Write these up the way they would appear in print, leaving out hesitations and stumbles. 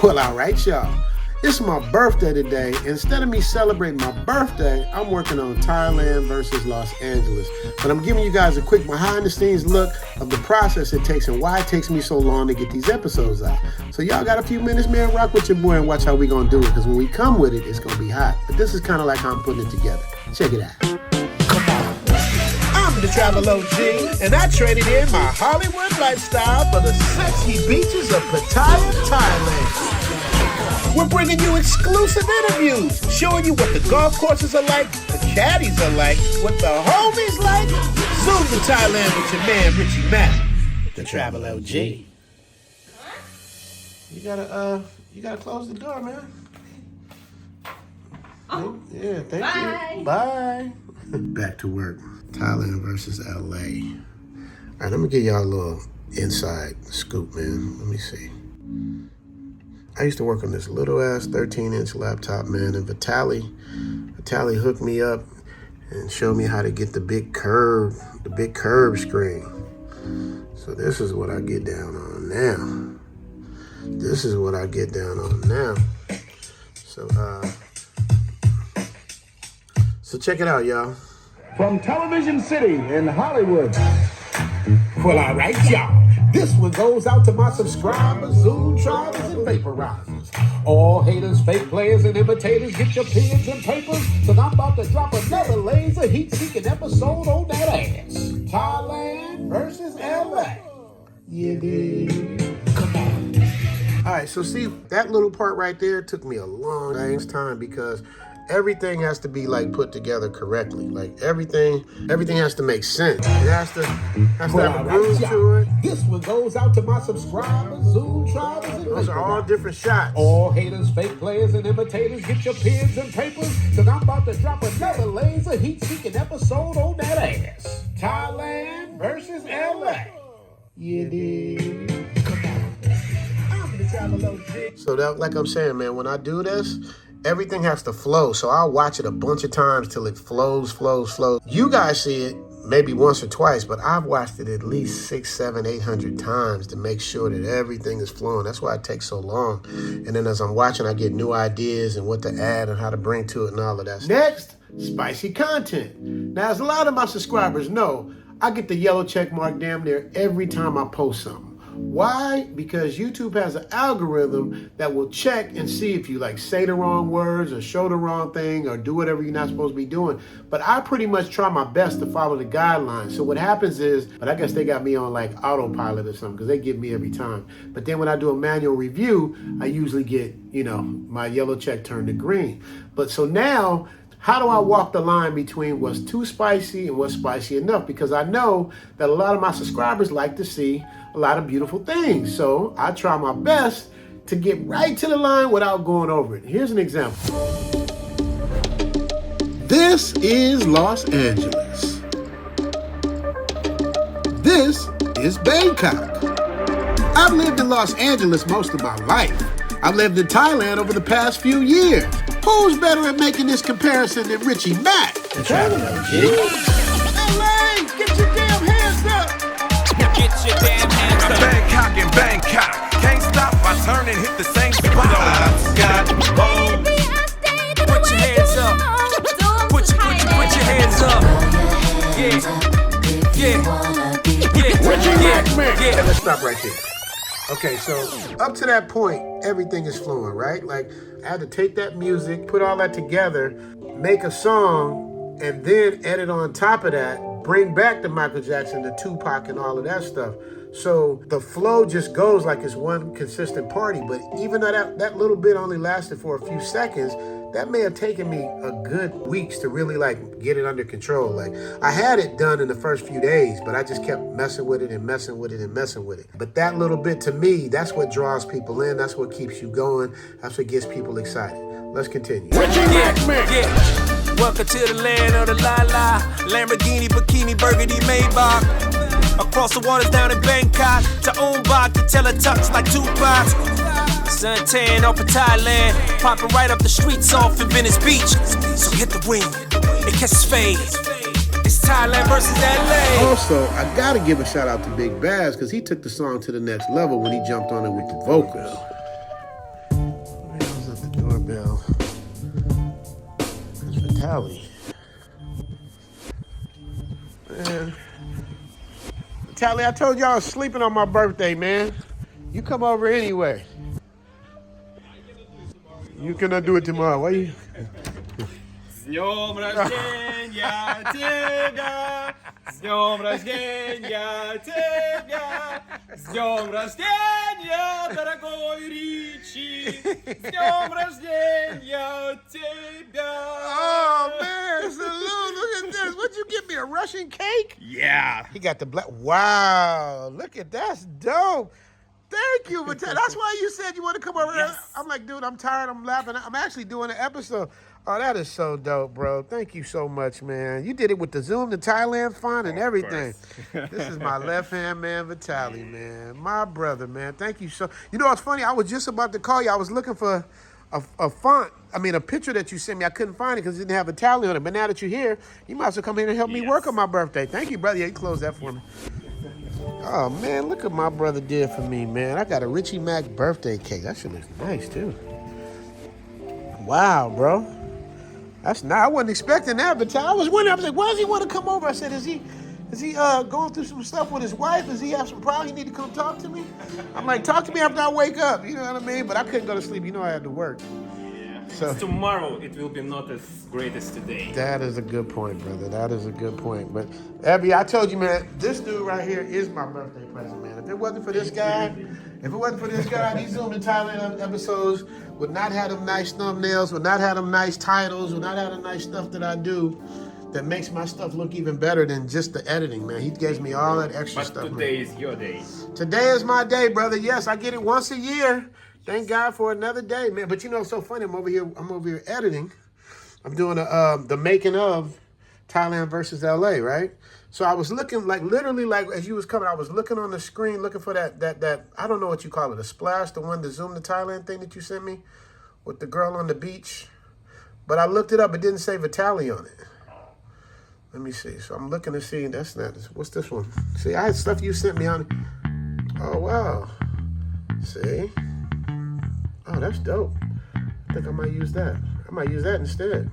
Well, all right, y'all. It's my birthday today. Instead of me celebrating my birthday, I'm working on Thailand versus Los Angeles. But I'm giving you guys a quick behind-the-scenes look of the process it takes and why it takes me so long to get these episodes out. So y'all got a few minutes, man? Rock with your boy and watch how we gonna do it. Because when we come with it, it's gonna be hot. But this is kind of like how I'm putting it together. Check it out. I'm the Travel OG, and I traded in my Hollywood lifestyle for the sexy beaches of Pattaya, Thailand. We're bringing you exclusive interviews, showing you what the golf courses are like, the caddies are like, what the homies like. Zoom to Thailand with your man, Richie Matt, the Travel OG. You gotta close the door, man. Oh. Yeah, thank you. Bye. Back to work. Thailand versus LA. All right, let me give y'all a little inside scoop, man. Let me see. I used to work on this little ass 13-inch laptop, man, and Vitaly hooked me up and showed me how to get the big curve screen. So this is what I get down on now. So check it out, y'all. From Television City in Hollywood. Well, all right, y'all. This one goes out to my subscribers, ZoomTribe and vaporizers. All haters, fake players, and imitators, get your pens and papers, cause I'm about to drop another laser heat-seeking episode on that ass. Thailand versus LA. You dig? Come on. All right, so see, that little part right there took me a long time because everything has to be like put together correctly. Like everything has to make sense. It has to have a groove to it. This one goes out to my subscribers, ZoomTribe and those are all different shots. All haters, fake players, and imitators, get your pens and papers, cause I'm about to drop another laser heat-seeking episode on that ass. Thailand versus LA. You dig? Come on. I'm the Travel OG. So that, like I'm saying, man, when I do this, everything has to flow, so I'll watch it a bunch of times till it flows. You guys see it maybe once or twice, but I've watched it at least 600, 700, 800 times to make sure that everything is flowing. That's why it takes so long. And then as I'm watching, I get new ideas and what to add and how to bring to it and all of that stuff. Next, spicy content. Now, as a lot of my subscribers know, I get the yellow check mark damn near every time I post something. Why? Because YouTube has an algorithm that will check and see if you like say the wrong words or show the wrong thing or do whatever you're not supposed to be doing. But I pretty much try my best to follow the guidelines. So what happens is, but I guess they got me on like autopilot or something because they give me every time. But then when I do a manual review, I usually get, my yellow check turned to green. But so now, how do I walk the line between what's too spicy and what's spicy enough? Because I know that a lot of my subscribers like to see a lot of beautiful things. So I try my best to get right to the line without going over it. Here's an example. This is Los Angeles. This is Bangkok. I've lived in Los Angeles most of my life. I've lived in Thailand over the past few years. Who's better at making this comparison than Richie Matt? The Travel OG. LA, get your damn hands up. Get your damn hands up. Bangkok and Bangkok. Can't stop, I turn and hit the same spot. Put your hands up. Put your hands up. Yeah. Let's stop right there. Okay, so up to that point, everything is flowing, right? Like, I had to take that music, put all that together, make a song, and then edit on top of that, bring back the Michael Jackson, the Tupac, and all of that stuff. So the flow just goes like it's one consistent party. But even though that little bit only lasted for a few seconds, that may have taken me a good weeks to really like get it under control. Like I had it done in the first few days, but I just kept messing with it and messing with it and messing with it. But that little bit to me, that's what draws people in. That's what keeps you going. That's what gets people excited. Let's continue. Welcome to the land of the la-la. Lamborghini, bikini, burgundy, Maybach. Across the waters down in Bangkok. To Ombak, to Teletubbies like Tupac. Suntan off of Thailand. Popping right up the streets off in Venice Beach. So hit the wind and catch his fade. It's Thailand versus LA. Also, I gotta give a shout out to Big Baz because he took the song to the next level when he jumped on it with the vocals. Vitaly. Man. Vitaly, I told y'all I was sleeping on my birthday, man. You come over anyway. You cannot do it tomorrow. Why you? С днем рождения тебя! С днем рождения тебя! С днем рождения, дорогой Ричи! С днем рождения тебя! Oh, man, salute. Look at this. What'd you get me, a Russian cake? Yeah! He got the black. Wow, look at that's dope. Thank you, Vitaly. That's why you said you want to come over there. Yes. I'm like, dude, I'm tired. I'm laughing. I'm actually doing an episode. Oh, that is so dope, bro. Thank you so much, man. You did it with the Zoom, the Thailand font, and everything. This is my left-hand man, Vitaly, man. My brother, man. Thank you so. You know what's funny? I was just about to call you. I was looking for a font. I mean, a picture that you sent me. I couldn't find it because it didn't have Vitaly on it. But now that you're here, you might as well come here and help me work on my birthday. Thank you, brother. Yeah, you close that for me. Oh, man, look what my brother did for me, man. I got a Richie Mac birthday cake. That shit looks nice, too. Wow, bro. That's not, I wasn't expecting that, but I was wondering, I was like, why does he want to come over? I said, is he going through some stuff with his wife? Does he have some problems? He need to come talk to me? I'm like, talk to me after I wake up. You know what I mean? But I couldn't go to sleep. You know I had to work. So Tomorrow it will be not as great as today. that is a good point, brother. That is a good point. But Abby, I told you, man, this dude right here is my birthday present, man. If it wasn't for this guy, these Zoom in Thailand episodes would not have them nice thumbnails, would not have them nice titles, would not have the nice stuff that I do that makes my stuff look even better than just the editing, man. He gives me all that extra But stuff. today is your day. Today is my day, brother. Yes, I get it once a year. Thank God for another day, man. But you know, it's so funny. I'm over here editing. I'm doing the making of Thailand versus LA, right? So I was looking literally as you was coming, I was looking on the screen, looking for that I don't know what you call it, a splash, the one, the Zoom to Thailand thing that you sent me with the girl on the beach. But I looked it up. It didn't say Vitaly on it. Let me see. So I'm looking to see. That's not. What's this one? See, I had stuff you sent me on. Oh, wow. See? Oh, that's dope. I think I might use that. I might use that instead.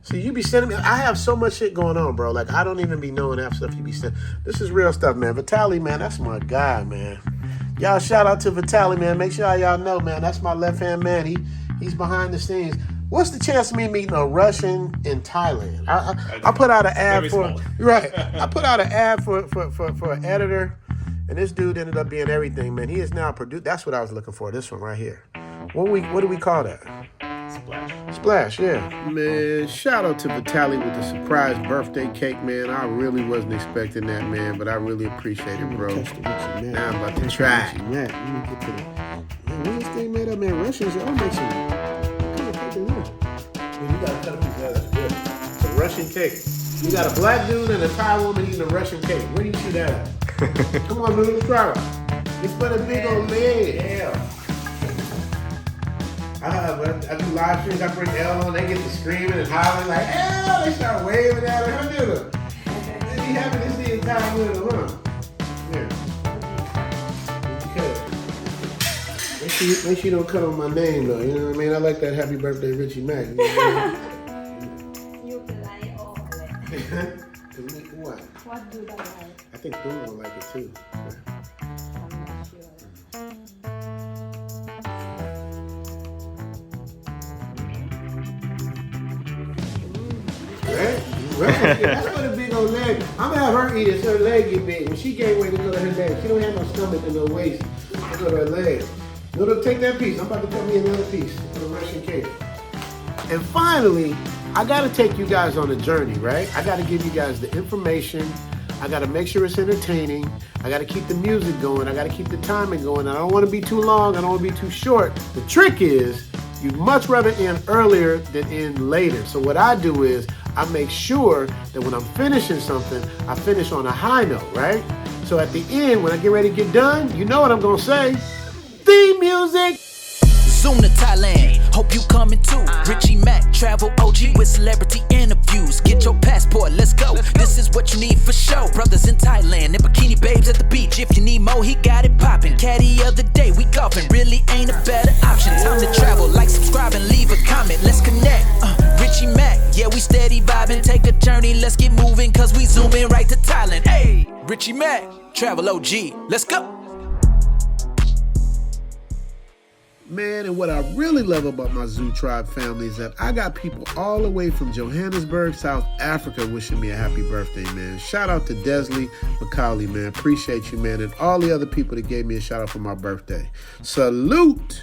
See, you be sending me. I have so much shit going on, bro. Like, I don't even be knowing that stuff you be sending. This is real stuff, man. Vitaly, man, that's my guy, man. Y'all shout out to Vitaly, man. Make sure y'all know, man, that's my left-hand man. He's behind the scenes. What's the chance of me meeting a Russian in Thailand? I put out an ad for right. I put out an ad for an editor, and this dude ended up being everything, man. He is now produced. That's what I was looking for. This one right here. What do we call that? Splash, yeah. Man, shout out to Vitaly with the surprise birthday cake, man. I really wasn't expecting that, man, but I really appreciate it, bro. Now I'm about to try. Let me get to the. Man, what's this thing made up, man? Russians, y'all make some. You gotta cut a piece of that. That's good. It's a Russian cake. You got a black dude and a Thai woman eating a Russian cake. Where do you see that at? Come on, dude, let's try it. It's for the big old leg. Yeah. I do live streams. I bring Elle on. They get to screaming and hollering like, Elle! They start waving at her. How do it? They be happy to see a Thai woman, huh? Yeah. Okay. Make sure you don't cut on my name, though. You know what I mean? I like that happy birthday, Richie Mac. You know what I mean? You like all of it. What? What do you like? I think Boone will like it, too. I'm not sure. Right? That's for the big old leg. I'm gonna have her eat it so her leg get big. When she gain weight, to go to her leg. She don't have no stomach and no waist. Go to her leg. No, take that piece. I'm about to cut me another piece for the Russian cake. And finally, I gotta take you guys on a journey, right? I gotta give you guys the information. I gotta make sure it's entertaining. I gotta keep the music going. I gotta keep the timing going. I don't wanna be too long. I don't wanna be too short. The trick is, you'd much rather end earlier than end later. So what I do is, I make sure that when I'm finishing something, I finish on a high note, right? So at the end, when I get ready to get done, you know what I'm gonna say. Theme music! Zoom to Thailand, hope you coming too. Richie Mac, travel OG with celebrity interviews. Get your passport, let's go. This is what you need for show. Brothers in Thailand and bikini babes at the beach. If you need more, he got it poppin'. Caddy of the day, we golfing. Really ain't a better option. Time to travel, like, subscribe, and leave a comment. Let's connect. me, let's get moving, cause we zooming right to Thailand. Hey, Richie Mack, travel OG, let's go. Man, and what I really love about my ZoomTribe family is that I got people all the way from Johannesburg, South Africa wishing me a happy birthday, man. Shout out to Desley McCauley, man. Appreciate you, man. And all the other people that gave me a shout out for my birthday. Salute!